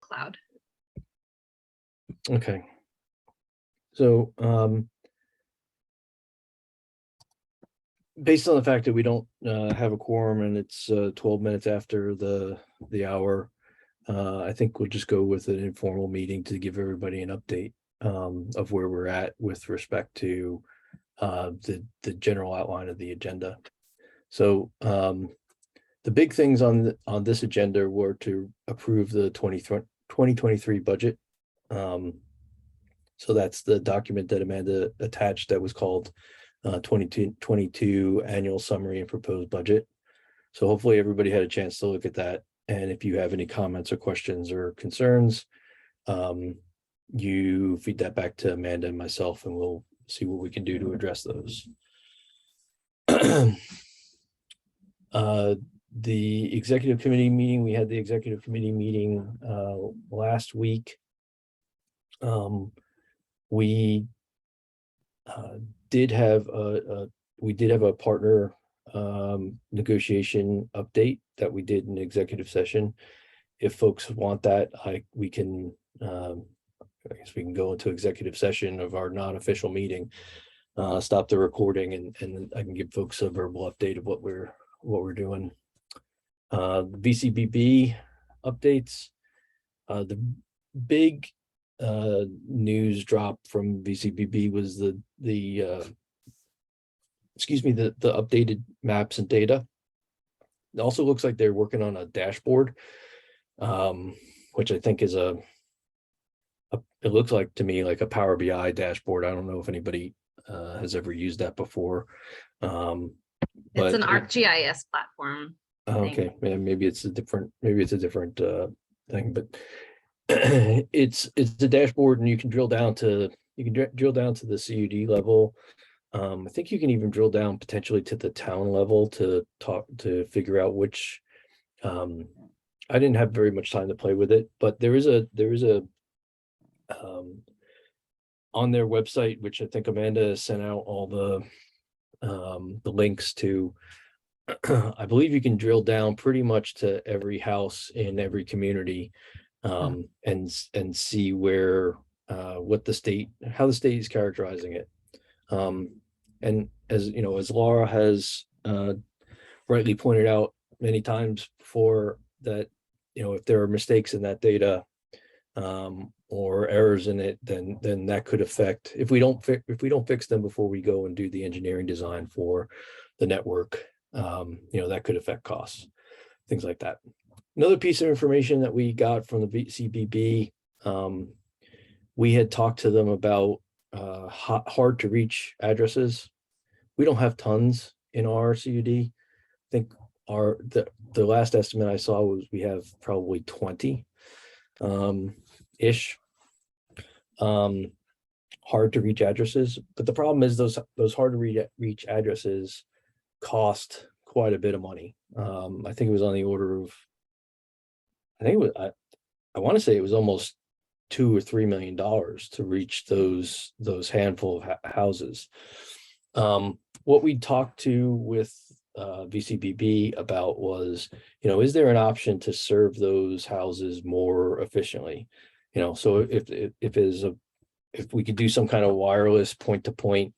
cloud. Okay. So based on the fact that we don't have a quorum and it's 12 minutes after the hour, I think we'll just go with an informal meeting to give everybody an update of where we're at with respect to the general outline of the agenda. So the big things on this agenda were to approve the 2023 budget. So that's the document that Amanda attached that was called 2022 Annual Summary and Proposed Budget. So hopefully everybody had a chance to look at that. And if you have any comments or questions or concerns, you feed that back to Amanda and myself, and we'll see what we can do to address those. The executive committee meeting, we had the executive committee meeting last week. We did have a partner negotiation update that we did in executive session. If folks want that, we can I guess we can go into executive session of our non-official meeting, stop the recording, and I can give folks a verbal update of what we're doing. The VCBB updates. The big news drop from VCBB was the updated maps and data. It also looks like they're working on a dashboard, which I think is it looks like to me like a Power BI dashboard. I don't know if anybody has ever used that before. It's an ArcGIS platform. Okay, maybe it's a different thing, but it's a dashboard, and you can drill down to the CUD level. I think you can even drill down potentially to the town level to figure out which. I didn't have very much time to play with it, but there is a on their website, which I think Amanda sent out all the links to. I believe you can drill down pretty much to every house in every community, and see where how the state is characterizing it. And as you know, as Laura has rightly pointed out many times before, that if there are mistakes in that data or errors in it, then that could affect, if we don't fix them before we go and do the engineering design for the network, that could affect costs, things like that. Another piece of information that we got from the CBB, we had talked to them about hard to reach addresses. We don't have tons in our CUD. I think the last estimate I saw was we have probably 20 ish hard to reach addresses. But the problem is those hard to reach addresses cost quite a bit of money. I think it was on the order of, I want to say it was almost $2 or $3 million to reach those handful of houses. What we talked to with VCBB about was, is there an option to serve those houses more efficiently? So if we could do some kind of wireless point-to-point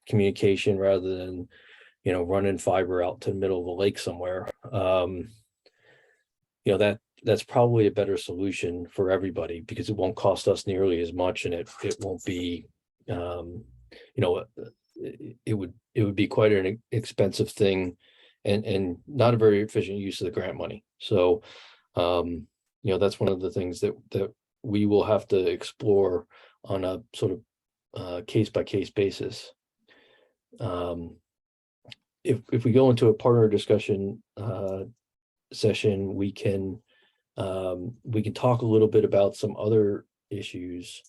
communication rather than running fiber out to the middle of a lake somewhere, that's probably a better solution for everybody, because it won't cost us nearly as much, and it won't be it would be quite an expensive thing and not a very efficient use of the grant money. So that's one of the things that we will have to explore on a sort of case-by-case basis. If we go into a partner discussion session, we can talk a little bit about some other issues,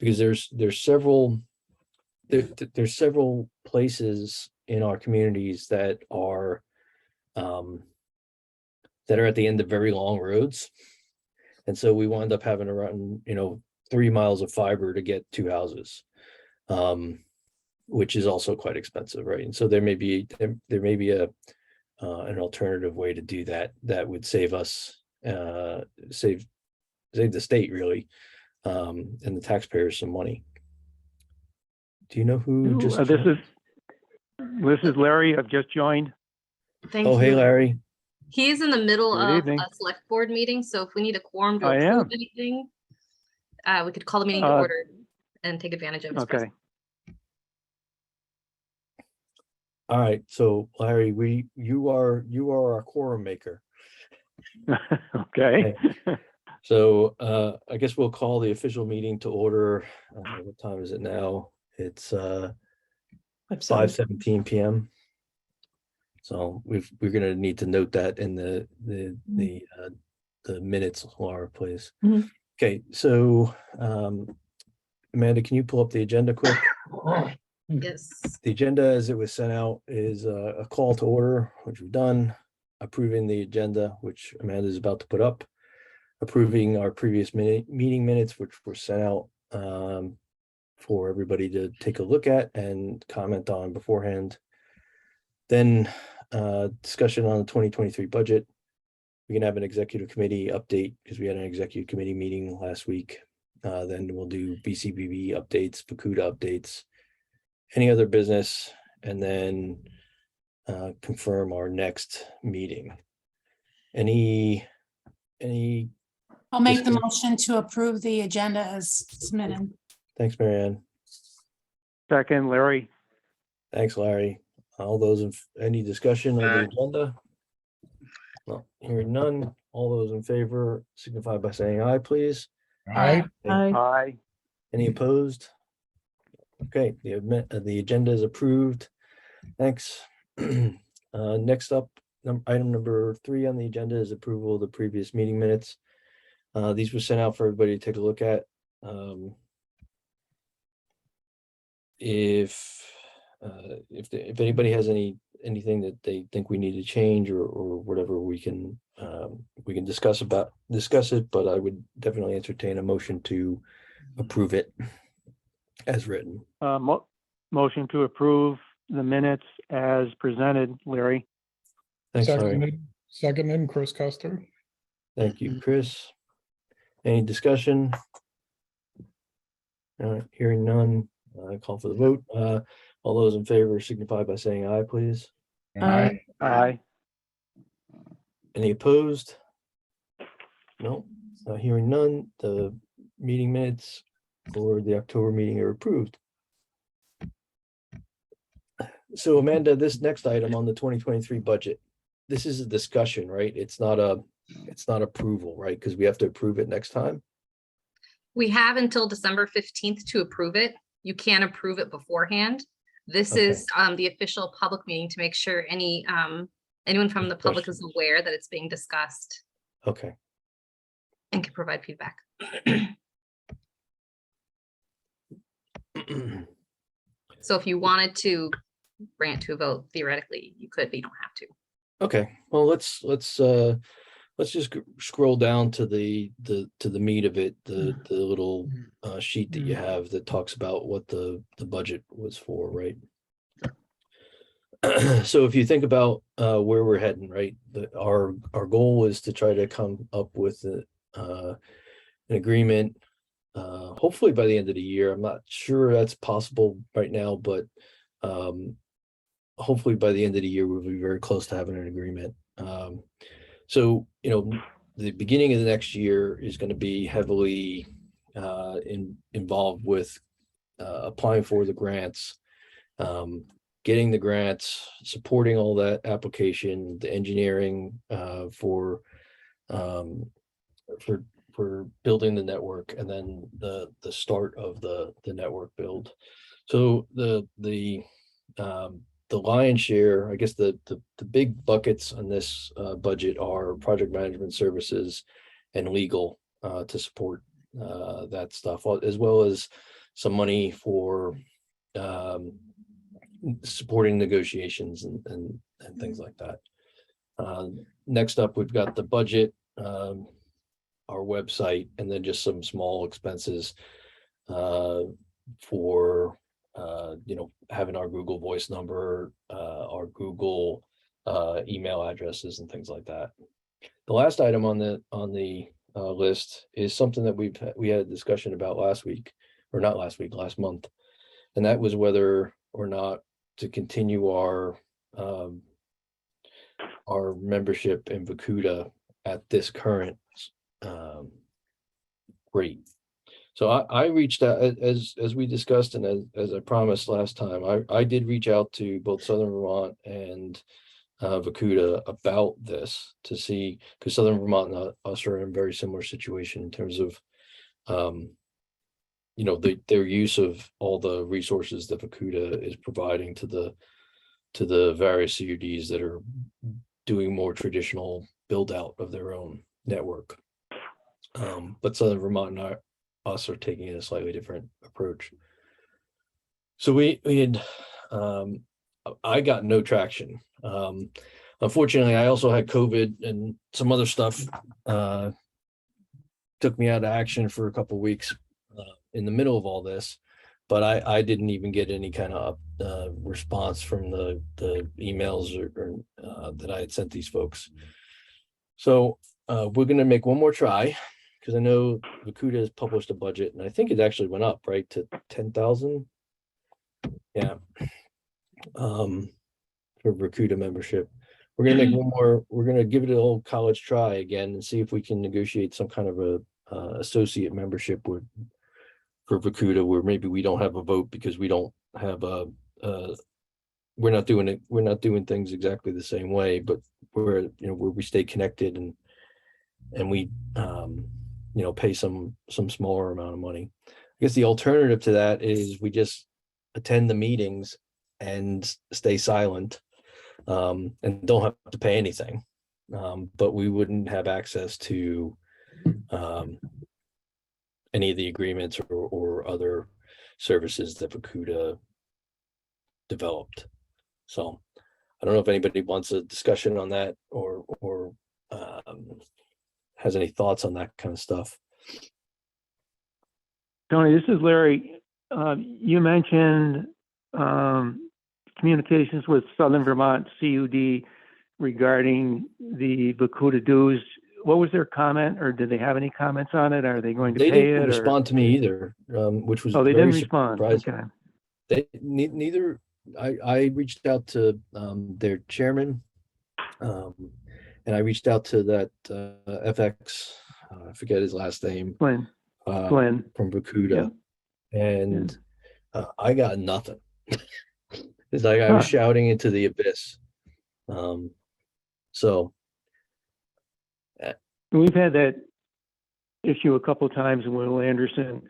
because there's several places in our communities that are at the end of very long roads, and so we wind up having to run 3 miles of fiber to get 2 houses, which is also quite expensive, right? And so there may be an alternative way to do that would save us save the state really, and the taxpayers some money. Do you know who just? This is Larry. I've just joined. Thank Oh, you. hey, Larry. He is in the middle Good of evening. a select board meeting, so if we need a quorum to I approve am. anything, we could call the meeting to order and take advantage of his Okay. presence. All right, so Larry, you are our quorum maker. Okay. So I guess we'll call the official meeting to order. What time is it now? It's 5:17 p.m. So we're gonna need to note that in the minutes, Laura, please. Mhm. Okay, so Amanda, can you pull up the agenda quick? Yes. The agenda as it was sent out is a call to order, which we've done, approving the agenda, which Amanda is about to put up, approving our previous meeting minutes, which were sent out for everybody to take a look at and comment on beforehand. Then discussion on the 2023 budget. We can have an executive committee update because we had an executive committee meeting last week. Then we'll do BCBB updates, OCCUD updates, any other business, and then confirm our next meeting. Any I'll make the motion to approve the agenda as submitted. Thanks, Marianne. Second, Larry. Thanks, Larry. All those any discussion of the agenda? Well, hearing none. All those in favor signify by saying aye, please. Aye. Aye. Any opposed? Okay, the agenda is approved. Thanks. Next up, item number 3 on the agenda is approval of the previous meeting minutes. These were sent out for everybody to take a look at. If anybody has anything that they think we need to change or whatever, we can discuss it, but I would definitely entertain a motion to approve it as written. Motion to approve the minutes as presented, Larry. Thanks, Larry. Seconded, Chris Custer. Thank you, Chris. Any discussion? Hearing none, I call for the vote. All those in favor signify by saying aye, please. Aye. Aye. Any opposed? No. Hearing none, the meeting minutes for the October meeting are approved. So Amanda, this next item on the 2023 budget, this is a discussion, right? It's not approval, right? Because we have to approve it next time. We have until December 15th to approve it. You can approve it beforehand. This Okay. is the official public meeting to make sure anyone from the public is aware that it's being discussed Okay. and can provide feedback. So if you wanted to bring it to a vote, theoretically, you could, but you don't have to. Okay, well, let's just scroll down to the meat of it, the little sheet that you have that talks about what the budget was for, right? So if you think about where we're heading, right, our goal was to try to come up with an agreement, hopefully by the end of the year. I'm not sure that's possible right now, but hopefully by the end of the year we'll be very close to having an agreement. So the beginning of the next year is going to be heavily involved with applying for the grants, getting the grants, supporting all that application, the engineering for building the network, and then the start of the network build. So the lion's share, I guess the big buckets on this budget are project management services and legal to support that stuff, as well as some money for supporting negotiations and things like that. Next up, we've got the budget, our website, and then just some small expenses for having our Google Voice number, our Google email addresses, and things like that. The last item on the list is something that we had a discussion about last week, or not last week, last month. And that was whether or not to continue our membership in Vacuda at this current rate. So I reached out, as we discussed, and as I promised last time, I did reach out to both Southern Vermont and Vacuda about this to see, because Southern Vermont and us are in a very similar situation in terms of their use of all the resources that Vacuda is providing to the various CUDs that are doing more traditional build out of their own network. But Southern Vermont and us are taking a slightly different approach. So we had I got no traction. Unfortunately, I also had COVID and some other stuff took me out of action for a couple of weeks in the middle of all this, but I didn't even get any kind of response from the emails or that I had sent these folks. So we're going to make one more try, because I know Vacuda has published a budget, and I think it actually went up, right, to 10,000. Yeah. For Vacuda membership. We're going to make one more, we're going to give it an old college try again and see if we can negotiate some kind of a associate membership for Vacuda, where maybe we don't have a vote because we don't have we're not doing things exactly the same way, but where we stay connected and we pay some smaller amount of money. I guess the alternative to that is we just attend the meetings and stay silent, and don't have to pay anything, but we wouldn't have access to any of the agreements or other services that Vacuda developed. So I don't know if anybody wants a discussion on that or has any thoughts on that kind of stuff. Tony, this is Larry. You mentioned communications with Southern Vermont CUD regarding the Vacuda dues. What was their comment, or did they have any comments on it? Are they going to They pay didn't it? respond to me either, which was Oh, they very didn't respond. surprising. Okay. Neither. I reached out to their chairman, and I reached out to that FX. I forget his last name. Glenn from Vacuda, and I got nothing. It's like I was shouting into the abyss. So we've had that issue a couple of times, and Will Anderson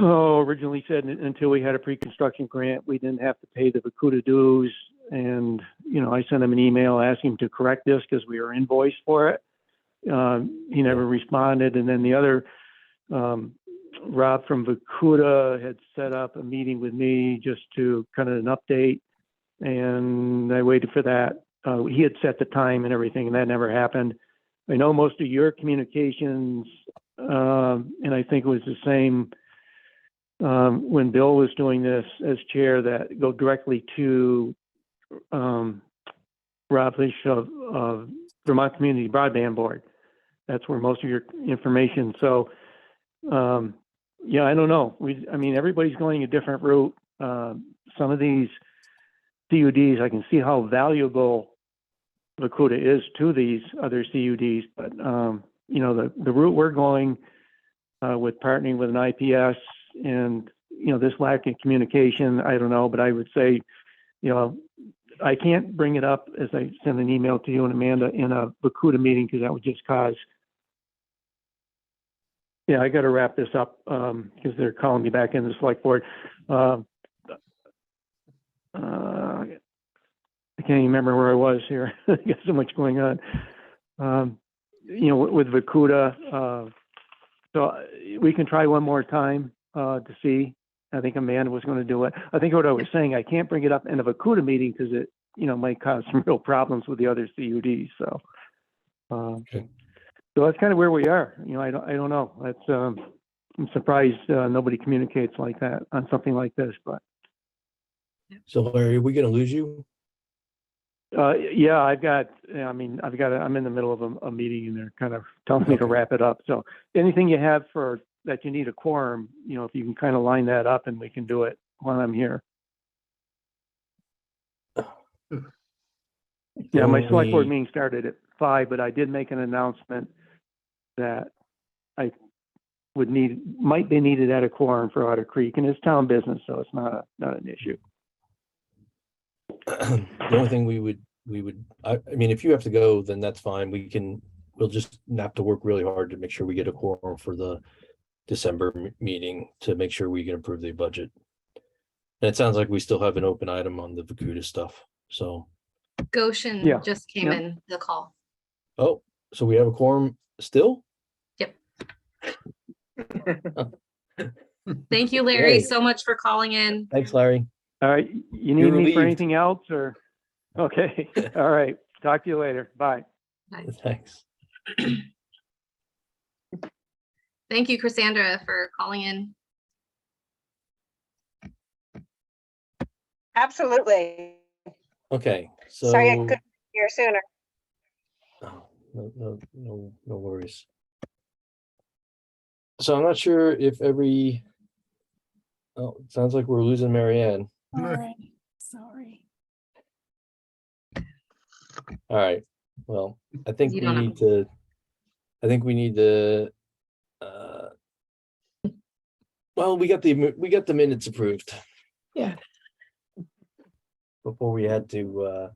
originally said until we had a pre-construction grant, we didn't have to pay the Vacuda dues. And, I sent him an email asking him to correct this because we were invoiced for it. He never responded. And then the other, Rob from Vacuda had set up a meeting with me just to kind of an update. And I waited for that. He had set the time and everything, and that never happened. I know most of your communications, and I think it was the same when Bill was doing this as chair, that go directly to Rob Leash of Vermont Community Broadband Board. That's where most of your information. So, I don't know. Everybody's going a different route. Some of these CUDs, I can see how valuable Vacuda is to these other CUDs, but the route we're going with partnering with an IPS and this lack of communication, I don't know, but I would say, I can't bring it up as I send an email to you and Amanda in a Vacuda meeting, because that would just cause. Yeah, I got to wrap this up because they're calling me back in the select board. I can't even remember where I was here. I got so much going on. With Vacuda, so we can try one more time to see. I think Amanda was going to do it. I think what I was saying, I can't bring it up in a Vacuda meeting because it, might cause some real problems with the other CUDs. So, okay. So that's kind of where we are. I don't know. That's I'm surprised nobody communicates like that on something like this. But So Larry, are we going to lose you? Yeah, I'm in the middle of a meeting and they're kind of telling me to Okay. wrap it up. So anything you have for that you need a quorum, if you can kind of line that up and we can do it while I'm here. Yeah, my select board meeting started at 5, but I did make an announcement that I might be needed at a quorum for Otter Creek, and it's town business, so it's not an issue. The only thing we would, I mean, if you have to go, then that's fine. We'll just have to work really hard to make sure we get a quorum for the December meeting to make sure we can approve the budget. And it sounds like we still have an open item on the Vacuda stuff. So, Goshen Yeah, just came yeah. in the call. oh, so we have a quorum still? Yep. Thank you, Larry, Yay. so much for calling in. Thanks, Larry. All right, you need You're me for relieved. anything else, or? Okay, all right, talk to you later, bye. Thanks. Thank you, Cassandra, for calling in. Absolutely. Okay, Sorry I so, couldn't be here sooner. oh, no worries. So I'm not sure if it sounds like we're losing Marianne. All right, sorry. All right, well, I think You we don't have- need to, well, we got the minutes approved. Yeah. Before we had to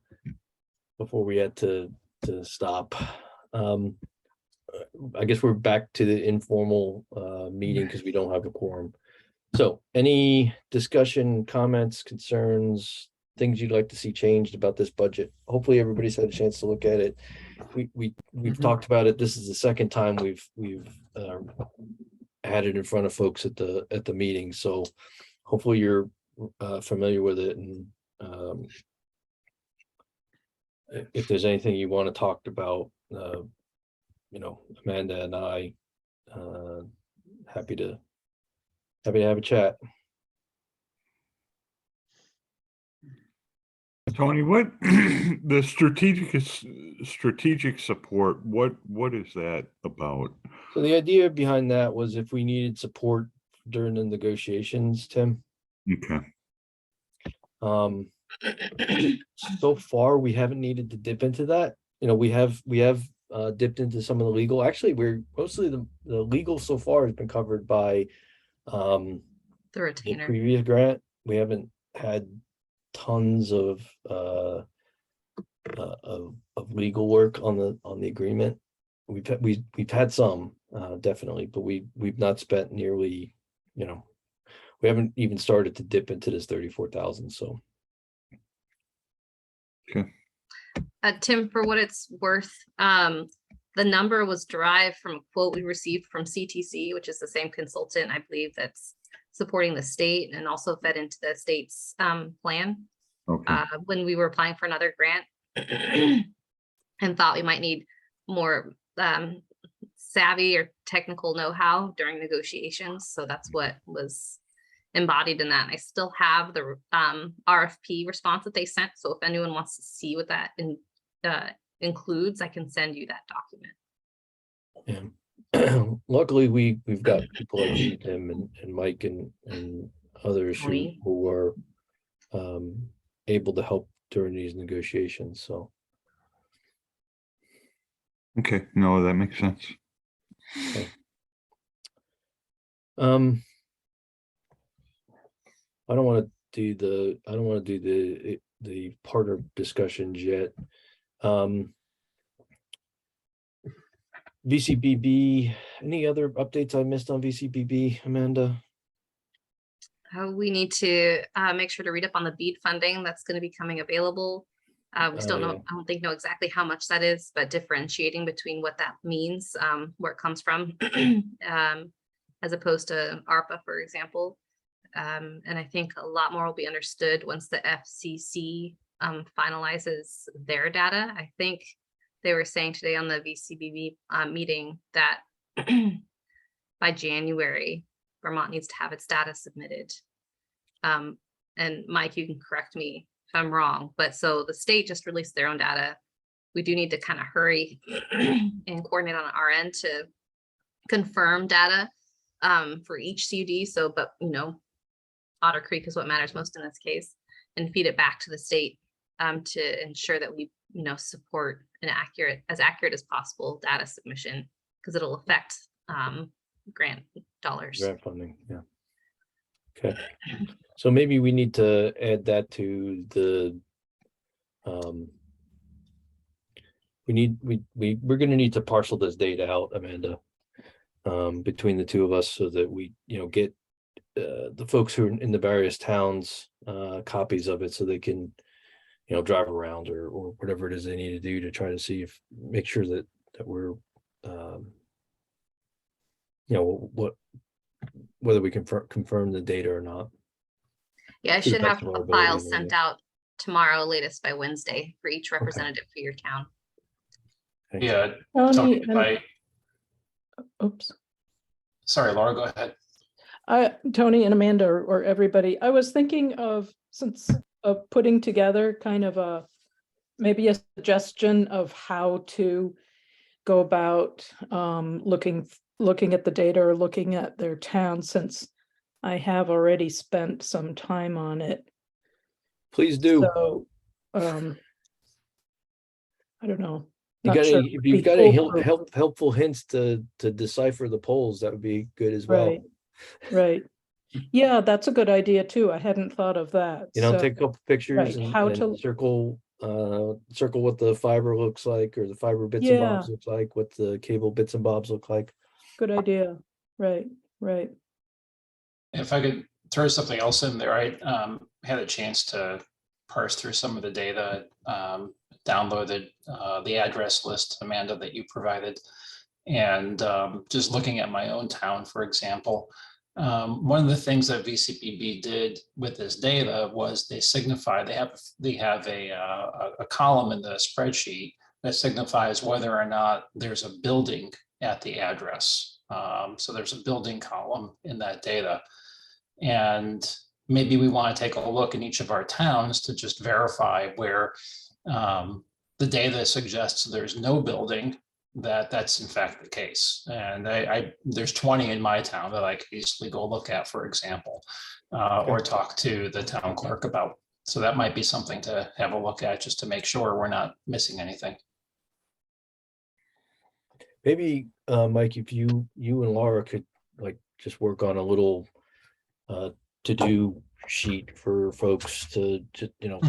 stop. I guess we're back to the informal meeting because we don't have a quorum. So any discussion, comments, concerns, things you'd like to see changed about this budget? Hopefully everybody's had a chance to look at it. We've talked about it. This is the second time we've had it in front of folks at the meeting. So hopefully you're familiar with it, and if there's anything you want to talk about, Amanda and I, happy to have a chat. Tony, what the strategic support, what is that about? So the idea behind that was if we needed support during the negotiations, Tim. Okay. So far we haven't needed to dip into that. We have dipped into some of the legal. Actually, we're mostly the legal so far has been covered by The the retainer. previous grant. We haven't had tons of legal work on the agreement. We've had some definitely, but we've not spent nearly, we haven't even started to dip into this 34,000. So. Okay. Tim, for what it's worth, the number was derived from a quote we received from CTC, which is the same consultant, I believe, that's supporting the state and also fed into the state's plan Okay. when we were applying for another grant and thought we might need more savvy or technical know-how during negotiations. So that's what was embodied in that. I still have the RFP response that they sent. So if anyone wants to see what that includes, I can send you that document. Yeah. Luckily we've got people like you, Tim and Mike and others Tony. who are able to help during these negotiations. So Okay. No, that makes sense. okay. I don't want to do the partner discussions yet. VCBB, any other updates I missed on VCBB, Amanda? We need to make sure to read up on the BEAD funding that's going to be coming available. We still yeah. I don't know exactly how much that is, but differentiating between what that means, where it comes from, as opposed to ARPA, for example. And I think a lot more will be understood once the FCC finalizes their data. I think they were saying today on the VCBB meeting that by January, Vermont needs to have its data submitted. And Mike, you can correct me if I'm wrong, but so the state just released their own data. We do need to kind of hurry and coordinate on our end to confirm data for each CUD. So, but Otter Creek is what matters most in this case, and feed it back to the state to ensure that we, support an as accurate as possible data submission, because it'll affect grant dollars. Grant funding, yeah. Okay, so maybe we need to add that to the, we're gonna need to parcel this data out, Amanda, between the two of us, so that we, get the folks who are in the various towns copies of it, so they can, drive around or whatever it is they need to do to try to see make sure that we're, whether we can confirm the data or not. Yeah, I To the should best have of our a file ability, sent yeah. out tomorrow, latest by Wednesday, for each representative for your town. Okay. Yeah, Tony, Tony, if I, oops. sorry, Laura, go ahead. Tony and Amanda or everybody, I was thinking of putting together kind of maybe a suggestion of how to go about looking at the data or looking at their town, since I have already spent some time on it. Please do. So I don't know. You Not got sure any, it if would you've be got any foolproof. helpful hints to decipher the polls, that would be good as well. Right. Right. Yeah, that's a good idea too. I hadn't thought of that. So, Take a couple pictures right, how and to- circle what the fiber looks like, or the fiber bits and bobs look like, what the cable bits and bobs look like. good idea. Right. Right. If I could throw something else in there, I had a chance to parse through some of the data, downloaded the address list, Amanda, that you provided. And just looking at my own town, for example, one of the things that VCPB did with this data was they have a column in the spreadsheet that signifies whether or not there's a building at the address. So there's a building column in that data. And maybe we want to take a look in each of our towns to just verify where the data suggests there's no building, that's in fact the case. And there's 20 in my town that I could easily go look at, for example, or talk to the town clerk about. So that might be something to have a look at, just to make sure we're not missing anything. Maybe, Mike, if you and Laura could just work on a little to-do sheet for folks to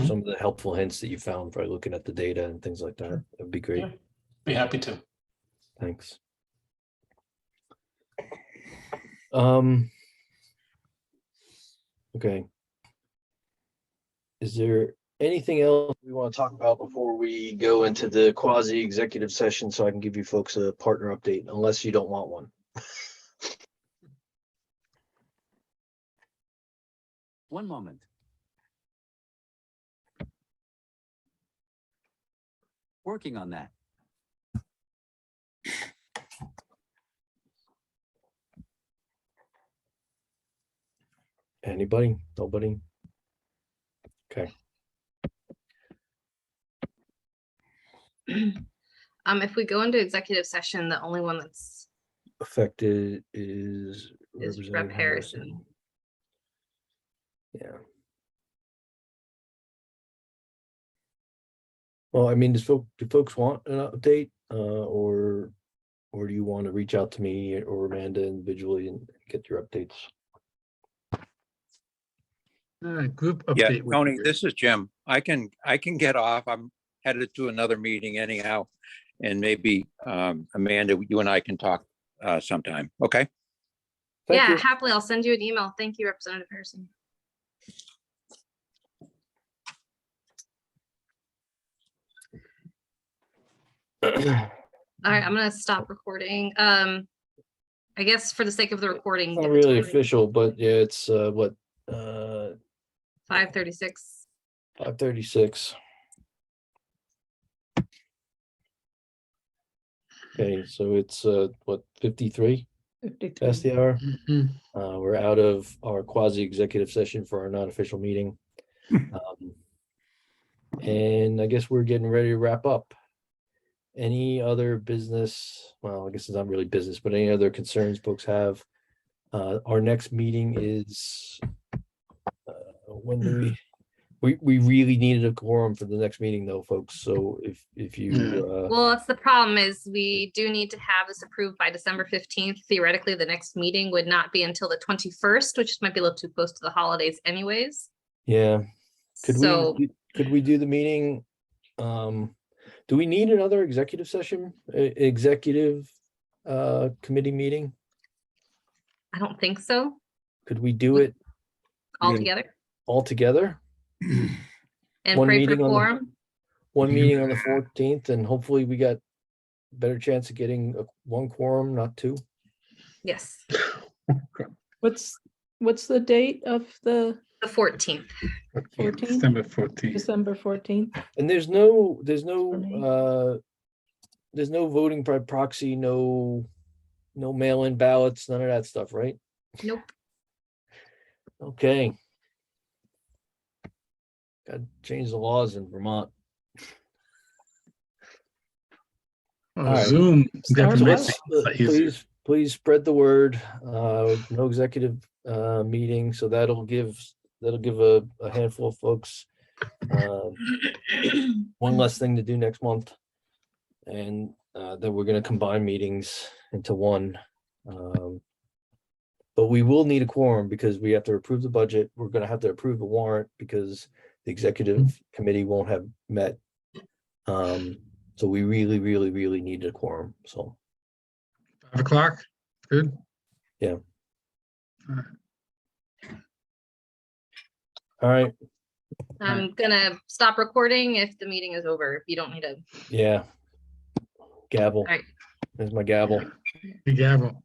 some of the helpful hints that you found by looking at the data and things like that. That'd be great. Yeah. Be happy to. Thanks. Okay. Is there anything else we want to talk about before we go into the quasi-executive session, so I can give you folks a partner update, unless you don't want one? One moment. Working on that. Anybody? Nobody? Okay. If we go into executive session, the only one that's Affected is Rep Representative Harrison. Yeah. Well, I mean, do folks want an update, or do you want to reach out to me or Amanda individually and get your updates? Group Yeah, update. would be Tony, great. this is Jim. I can get off. I'm headed to another meeting anyhow. And maybe Amanda, you and I can talk sometime. Okay. Thank Yeah, you. happily, I'll send you an email. Thank you, Representative Harrison. All right, I'm gonna stop recording. I guess for the sake of the recording. Not get the really time. official, but yeah, it's 5:36. 5:36. Okay, so it's what, 53 past 53. the hour. Mhm. We're out of our quasi-executive session for our non-official meeting. And I guess we're getting ready to wrap up. Any other business? Well, I guess it's not really business, but any other concerns folks have? Our next meeting is, when do we really needed a quorum for the next meeting though, folks. So if you, Well, that's the problem is we do need to have this approved by December 15th. Theoretically, the next meeting would not be until the 21st, which might be a little too close to the holidays anyways. yeah, So could we do the meeting? Do we need another executive session, executive committee meeting? I don't think so Could we do it all Yeah. together all together? and One pray for meeting on the- quorum. One meeting on the 14th, and hopefully we got better chance of getting one quorum, not two. Yes, What's the date of the the 14th. 14th? December 14th. December 14th? And there's no voting by proxy, no mail-in ballots, none of that stuff, right? Nope. Okay. Got to change the laws in Vermont. Oh, All right. Zoom. Star definitely Wars. makes it easier. Please spread the word. No executive meeting, so that'll give a handful of folks one less thing to do next month. And then we're gonna combine meetings into one. But we will need a quorum because we have to approve the budget. We're gonna have to approve the warrant because the executive committee won't have met. So we really, really, really need a quorum, so. 5 o'clock, good. All right, I'm gonna stop recording if the meeting is over. You don't need to. yeah. Gavel. All right. There's my gavel. Big gavel.